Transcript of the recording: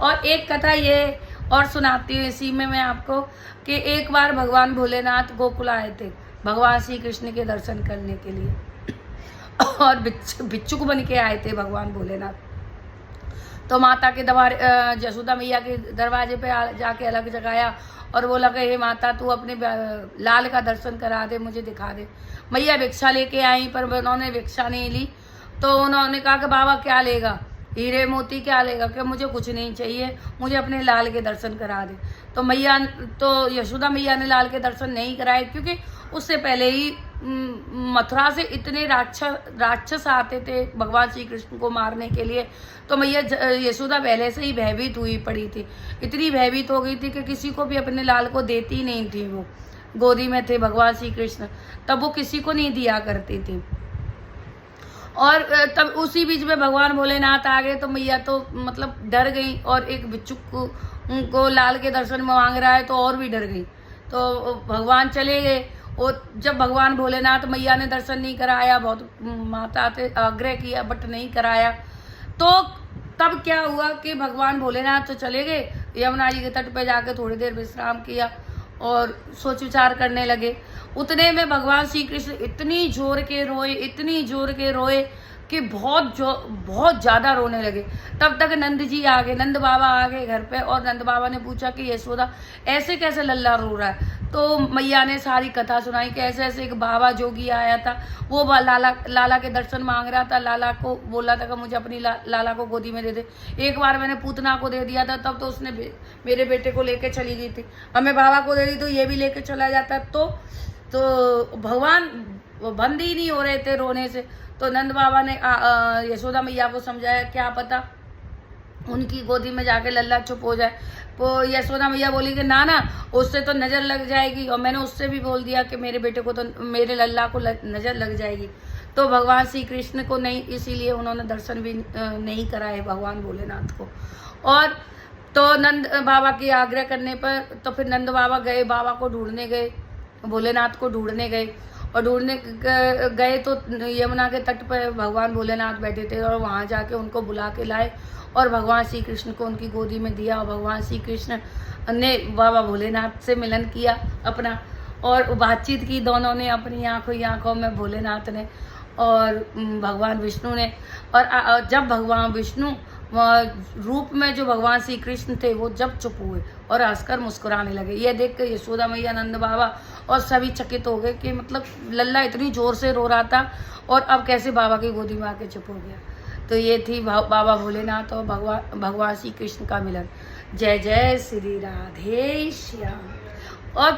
और एक कथा ये और सुनाती हूँ इसी में मैं आपको, कि एक बार भगवान भोलेनाथ गोकुल आए थे भगवान श्री कृष्ण के दर्शन करने के लिए और भिक्षुक बन के आए थे भगवान भोलेनाथ। तो माता के दरबार यशोदा मैया के दरवाजे पे जाके अलग जगाया और बोला कि हे माता, तू अपने लाल का दर्शन करा दे, मुझे दिखा दे। मैया भिक्षा लेके आई, पर उन्होंने भिक्षा नहीं ली। तो उन्होंने कहा कि बाबा क्या लेगा, हीरे मोती क्या लेगा, कि मुझे कुछ नहीं चाहिए, मुझे अपने लाल के दर्शन करा दे। तो यशोदा मैया ने लाल के दर्शन नहीं कराए, क्योंकि उससे पहले ही मथुरा से इतने राक्षस आते थे भगवान श्री कृष्ण को मारने के लिए। तो मैया यशोदा पहले से ही भयभीत हुई पड़ी थी, इतनी भयभीत हो गई थी कि किसी को भी अपने लाल को देती नहीं थी। वो गोदी में थे भगवान श्री कृष्ण, तब वो किसी को नहीं दिया करती थी। और तब उसी बीच में भगवान भोलेनाथ आ गए, तो मैया तो मतलब डर गई, और एक भिक्षुक को लाल के दर्शन में मांग रहा है तो और भी डर गई। तो भगवान चले गए, और जब भगवान भोलेनाथ मैया ने दर्शन नहीं कराया, बहुत माता से आग्रह किया बट नहीं कराया, तो तब क्या हुआ कि भगवान भोलेनाथ तो चले गए, यमुना जी के तट पे जाके थोड़ी देर विश्राम किया और सोच विचार करने लगे। उतने में भगवान श्री कृष्ण इतनी जोर के रोए कि बहुत ज़्यादा रोने लगे। तब तक नंद जी आ गए, नंद बाबा आ गए घर पे, और नंद बाबा ने पूछा कि यशोदा ऐसे कैसे लल्ला रो रहा है। तो मैया ने सारी कथा सुनाई कि ऐसे ऐसे एक बाबा जोगी आया था, वो लाला के दर्शन मांग रहा था, लाला को बोला था कि मुझे अपनी लाला को गोदी में दे दे। एक बार मैंने पूतना को दे दिया था, तब तो उसने मेरे बेटे को लेके चली गई थी, अब मैं बाबा को दे दी तो ये भी लेके चला जाता। तो भगवान बंद ही नहीं हो रहे थे रोने से। तो नंद बाबा ने यशोदा मैया को समझाया, क्या पता उनकी गोदी में जाके लल्ला चुप हो जाए। तो यशोदा मैया बोली कि ना उससे तो नज़र लग जाएगी, और मैंने उससे भी बोल दिया कि मेरे बेटे को तो मेरे लल्ला को नज़र लग जाएगी। तो भगवान श्री कृष्ण को नहीं, इसीलिए उन्होंने दर्शन भी नहीं कराए भगवान भोलेनाथ को। और तो नंद बाबा की आग्रह करने पर तो फिर नंद बाबा गए, बाबा को ढूंढने गए, भोलेनाथ को ढूंढने गए। और ढूंढने गए तो यमुना के तट पर भगवान भोलेनाथ बैठे थे, और वहाँ जाके उनको बुला के लाए और भगवान श्री कृष्ण को उनकी गोदी में दिया। और भगवान श्री कृष्ण ने बाबा भोलेनाथ से मिलन किया अपना, और बातचीत की दोनों ने अपनी आँखों में, भोलेनाथ ने और भगवान विष्णु ने। और जब भगवान विष्णु रूप में जो भगवान श्री कृष्ण थे, वो जब चुप हुए और हंसकर मुस्कुराने लगे, ये देख कर यशोदा मैया, नंद बाबा और सभी चकित हो गए कि मतलब लल्ला इतनी जोर से रो रहा था और अब कैसे बाबा की गोदी में आके चुप हो गया। तो ये थी बाबा भोलेनाथ और भगवान श्री कृष्ण का मिलन। जय जय श्री राधे श्याम। और